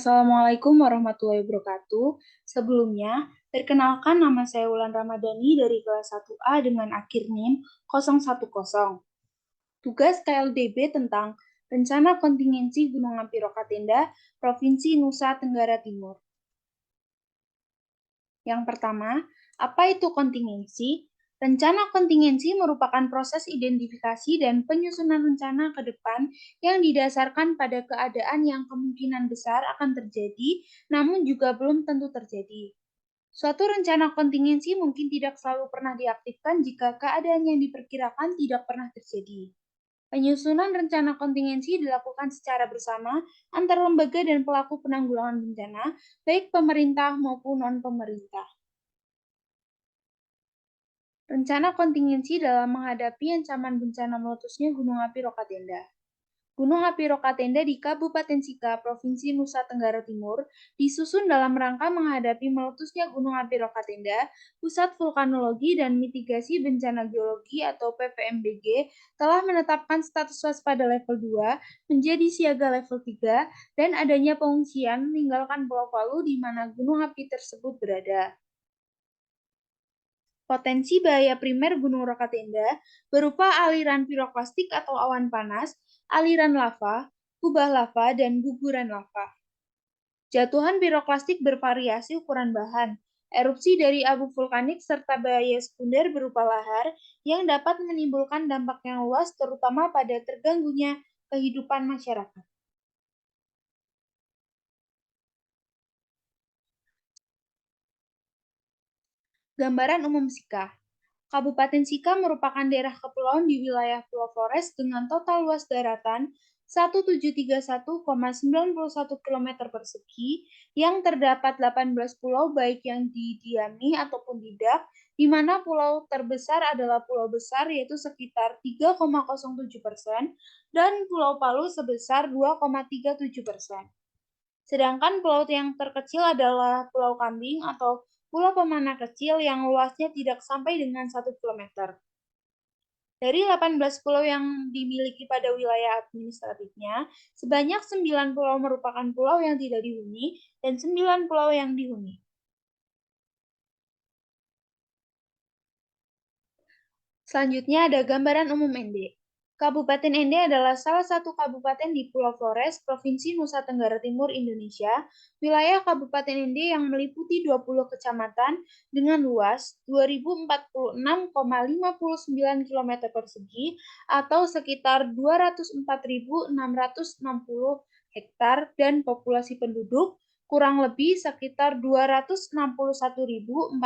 Assalamualaikum warahmatullahi wabarakatuh. Sebelumnya, perkenalkan nama saya Wulan Ramadhani dari kelas 1A dengan akhir NIM 010. Tugas KLDB tentang Rencana Kontingensi Gunung Api Rokatenda, Provinsi Nusa Tenggara Timur. Yang pertama, apa itu kontingensi? Rencana kontingensi merupakan proses identifikasi dan penyusunan rencana ke depan yang didasarkan pada keadaan yang kemungkinan besar akan terjadi, namun juga belum tentu terjadi. Suatu rencana kontingensi mungkin tidak selalu pernah diaktifkan jika keadaan yang diperkirakan tidak pernah terjadi. Penyusunan rencana kontingensi dilakukan secara bersama antar lembaga dan pelaku penanggulangan bencana, baik pemerintah maupun non-pemerintah. Rencana kontingensi dalam menghadapi ancaman bencana meletusnya Gunung Api Rokatenda. Gunung Api Rokatenda di Kabupaten Sika, Provinsi Nusa Tenggara Timur, disusun dalam rangka menghadapi meletusnya Gunung Api Rokatenda. Pusat Vulkanologi dan Mitigasi Bencana Geologi atau PVMBG telah menetapkan status waspada level 2 menjadi siaga level 3 dan adanya pengungsian meninggalkan Pulau Palu di mana gunung api tersebut berada. Potensi bahaya primer Gunung Rokatenda berupa aliran piroklastik atau awan panas, aliran lava, kubah lava, dan guguran lava. Jatuhan piroklastik bervariasi ukuran bahan, erupsi dari abu vulkanik, serta bahaya sekunder berupa lahar yang dapat menimbulkan dampak yang luas terutama pada terganggunya kehidupan masyarakat. Gambaran umum Sika. Kabupaten Sika merupakan daerah kepulauan di wilayah Pulau Flores dengan total luas daratan 1731,91 km persegi yang terdapat 18 pulau baik yang didiami ataupun tidak, di mana pulau terbesar adalah Pulau Besar yaitu sekitar 3,07% dan Pulau Palu sebesar 2,37%. Sedangkan pulau yang terkecil adalah Pulau Kambing atau Pulau Pemana kecil yang luasnya tidak sampai dengan 1 km. Dari 18 pulau yang dimiliki pada wilayah administratifnya, sebanyak 9 pulau merupakan pulau yang tidak dihuni dan 9 pulau yang dihuni. Selanjutnya ada gambaran umum ND. Kabupaten Ende adalah salah satu kabupaten di Pulau Flores, Provinsi Nusa Tenggara Timur, Indonesia. Wilayah Kabupaten Ende yang meliputi 20 kecamatan dengan luas 2046,59 km persegi atau sekitar 204.660 hektar dan populasi penduduk kurang lebih sekitar 261.431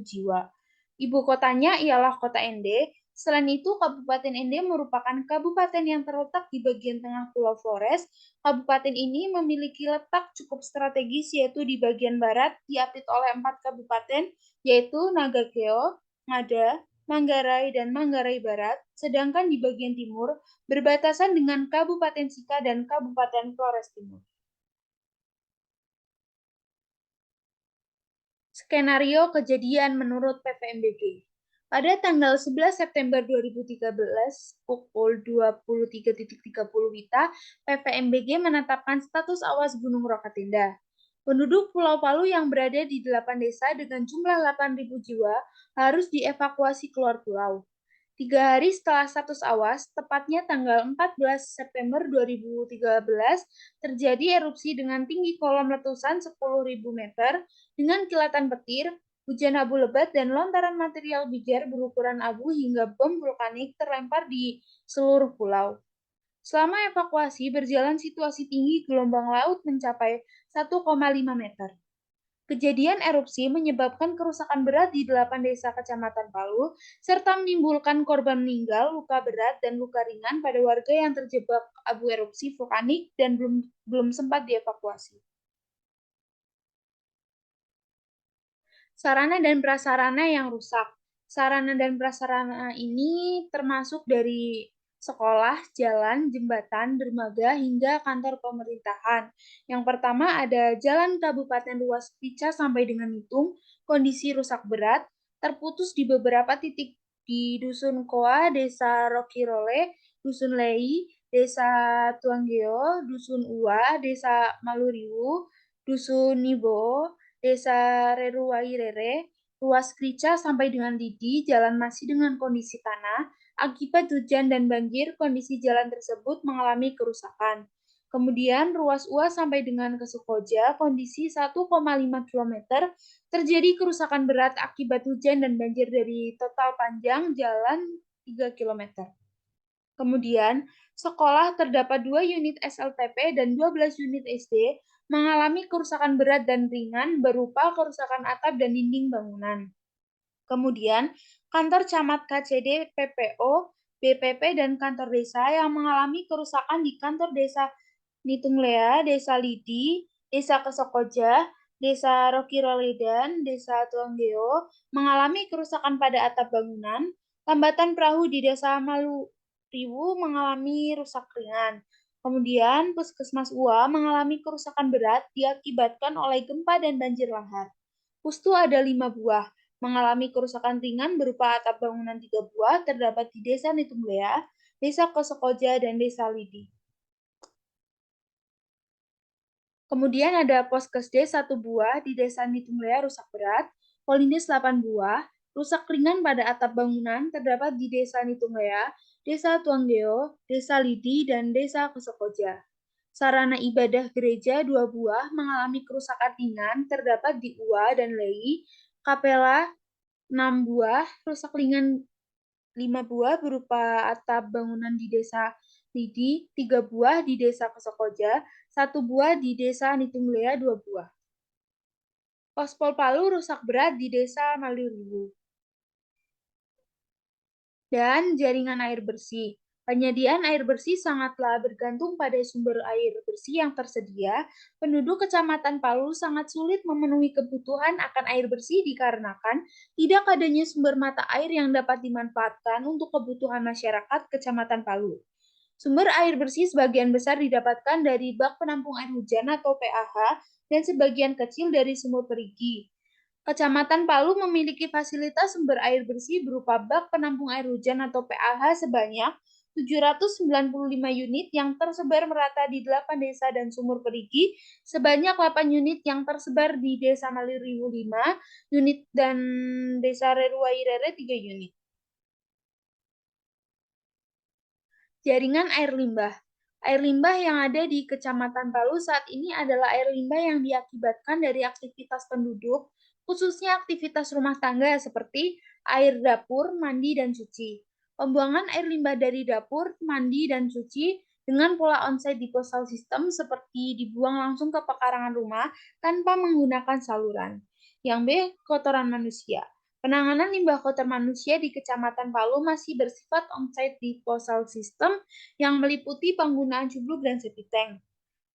jiwa. Ibu kotanya ialah Kota Ende. Selain itu, Kabupaten Ende merupakan kabupaten yang terletak di bagian tengah Pulau Flores. Kabupaten ini memiliki letak cukup strategis, yaitu di bagian barat diapit oleh 4 kabupaten, yaitu Nagakeo, Ngada, Manggarai, dan Manggarai Barat, sedangkan di bagian timur berbatasan dengan Kabupaten Sika dan Kabupaten Flores Timur. Skenario kejadian menurut PVMBG. Pada tanggal 11 September 2013 pukul 23.30 WITA, PVMBG menetapkan status awas Gunung Rokatenda. Penduduk Pulau Palu yang berada di 8 desa dengan jumlah 8.000 jiwa harus dievakuasi keluar pulau. 3 hari setelah status awas, tepatnya tanggal 14 September 2013, terjadi erupsi dengan tinggi kolom letusan 10.000 meter dengan kilatan petir, hujan abu lebat, dan lontaran material bijar berukuran abu hingga bom vulkanik terlempar di seluruh pulau. Selama evakuasi berjalan situasi tinggi gelombang laut mencapai 1,5 meter. Kejadian erupsi menyebabkan kerusakan berat di 8 desa kecamatan Palu, serta menimbulkan korban meninggal, luka berat, dan luka ringan pada warga yang terjebak abu erupsi vulkanik dan belum sempat dievakuasi. Sarana dan prasarana yang rusak. Sarana dan prasarana ini termasuk dari sekolah, jalan, jembatan, dermaga, hingga kantor pemerintahan. Yang pertama ada Jalan Kabupaten Ruas Pica sampai dengan Nitung, kondisi rusak berat, terputus di beberapa titik di Dusun Koa, Desa Rokirole, Dusun Lei, Desa Tuanggeo, Dusun Uwa, Desa Maluriwu, Dusun Nibo, Desa Reruwairere, Ruas Krica sampai dengan Lidi, jalan masih dengan kondisi tanah. Akibat hujan dan banjir, kondisi jalan tersebut mengalami kerusakan. Kemudian ruas UAS sampai dengan ke Sukoja, kondisi 1,5 km, terjadi kerusakan berat akibat hujan dan banjir dari total panjang jalan 3 km. Kemudian, sekolah terdapat 2 unit SLTP dan 12 unit SD mengalami kerusakan berat dan ringan berupa kerusakan atap dan dinding bangunan. Kemudian, kantor camat KCD, PPO, BPP, dan kantor desa yang mengalami kerusakan di kantor desa Nitunglea, Desa Lidi, Desa Kesokoja, Desa Rokiroledan, Desa Tuanggeo mengalami kerusakan pada atap bangunan. Tambatan perahu di Desa Maluriwu mengalami rusak ringan. Kemudian, Puskesmas Ua mengalami kerusakan berat diakibatkan oleh gempa dan banjir lahar. Pustu ada 5 buah, mengalami kerusakan ringan berupa atap bangunan 3 buah terdapat di Desa Nitunglea, Desa Kosokoja, dan Desa Lidi. Kemudian ada Poskesdes 1 buah di Desa Nitunglea rusak berat, Polindes 8 buah, rusak ringan pada atap bangunan terdapat di Desa Nitunglea, Desa Tuanggeo, Desa Lidi, dan Desa Kosokoja. Sarana ibadah gereja 2 buah mengalami kerusakan ringan terdapat di Ua dan Lei, Kapela 6 buah, rusak ringan 5 buah berupa atap bangunan di Desa Lidi, 3 buah di Desa Kosokoja, 1 buah di Desa Nitunglea, 2 buah. Pospol Palu rusak berat di Desa Maluriwu. Dan jaringan air bersih. Penyediaan air bersih sangatlah bergantung pada sumber air bersih yang tersedia. Penduduk Kecamatan Palu sangat sulit memenuhi kebutuhan akan air bersih dikarenakan tidak adanya sumber mata air yang dapat dimanfaatkan untuk kebutuhan masyarakat Kecamatan Palu. Sumber air bersih sebagian besar didapatkan dari bak penampung air hujan atau PAH dan sebagian kecil dari sumur perigi. Kecamatan Palu memiliki fasilitas sumber air bersih berupa bak penampung air hujan atau PAH sebanyak 795 unit yang tersebar merata di 8 desa dan sumur perigi sebanyak 8 unit yang tersebar di Desa Maliriwu 5 unit dan Desa Reruwairere 3 unit. Jaringan air limbah. Air limbah yang ada di Kecamatan Palu saat ini adalah air limbah yang diakibatkan dari aktivitas penduduk, khususnya aktivitas rumah tangga seperti air dapur, mandi, dan cuci. Pembuangan air limbah dari dapur, mandi, dan cuci dengan pola onsite disposal system seperti dibuang langsung ke pekarangan rumah tanpa menggunakan saluran. Yang B, kotoran manusia. Penanganan limbah kotor manusia di Kecamatan Palu masih bersifat onsite disposal system yang meliputi penggunaan cubluk dan septic tank.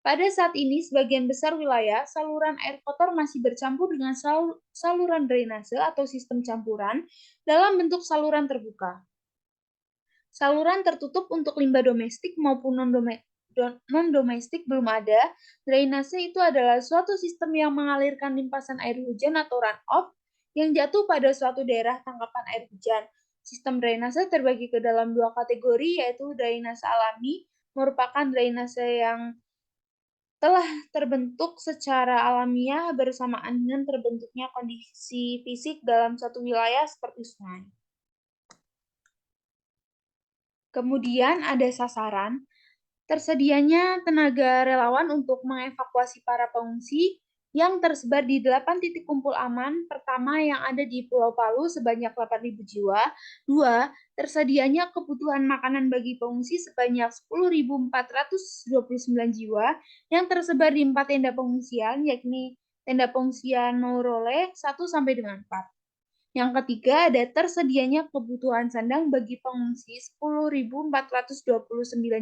Pada saat ini, sebagian besar wilayah, saluran air kotor masih bercampur dengan saluran drainase atau sistem campuran dalam bentuk saluran terbuka. Saluran tertutup untuk limbah domestik maupun non-domestik belum ada. Drainase itu adalah suatu sistem yang mengalirkan limpasan air hujan atau runoff yang jatuh pada suatu daerah tangkapan air hujan. Sistem drainase terbagi ke dalam 2 kategori, yaitu drainase alami, merupakan drainase yang telah terbentuk secara alamiah bersamaan dengan terbentuknya kondisi fisik dalam suatu wilayah seperti sungai. Kemudian ada sasaran, tersedianya tenaga relawan untuk mengevakuasi para pengungsi yang tersebar di 8 titik kumpul aman. Pertama, yang ada di Pulau Palu sebanyak 8.000 jiwa. 2, tersedianya kebutuhan makanan bagi pengungsi sebanyak 10.429 jiwa yang tersebar di 4 tenda pengungsian, yakni tenda pengungsian Maurole 1 sampai dengan 4. Yang ketiga, ada tersedianya kebutuhan sandang bagi pengungsi 10.429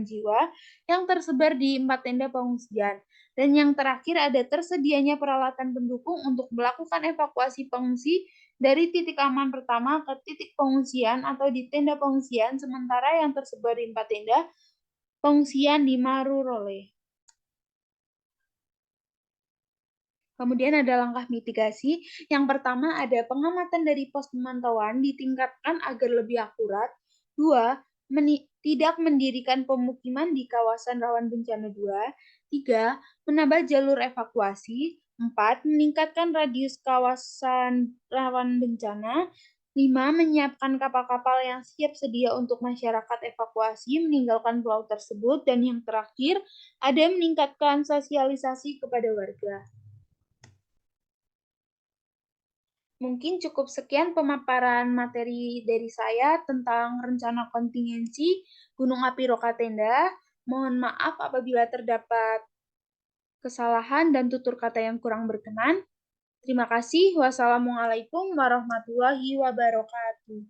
jiwa yang tersebar di 4 tenda pengungsian. Dan yang terakhir, ada tersedianya peralatan pendukung untuk melakukan evakuasi pengungsi dari titik aman pertama ke titik pengungsian atau di tenda pengungsian, sementara yang tersebar di 4 tenda pengungsian di Marurole. Kemudian ada langkah mitigasi. Yang pertama ada pengamatan dari pos pemantauan ditingkatkan agar lebih akurat. 2, tidak mendirikan pemukiman di kawasan rawan bencana 2, 3, menambah jalur evakuasi, 4, meningkatkan radius kawasan rawan bencana, 5, menyiapkan kapal-kapal yang siap sedia untuk masyarakat evakuasi meninggalkan pulau tersebut, dan yang terakhir, ada meningkatkan sosialisasi kepada warga. Mungkin cukup sekian pemaparan materi dari saya tentang rencana kontingensi Gunung Api Rokatenda. Mohon maaf apabila terdapat kesalahan dan tutur kata yang kurang berkenan. Terima kasih. Wassalamualaikum warahmatullahi wabarakatuh.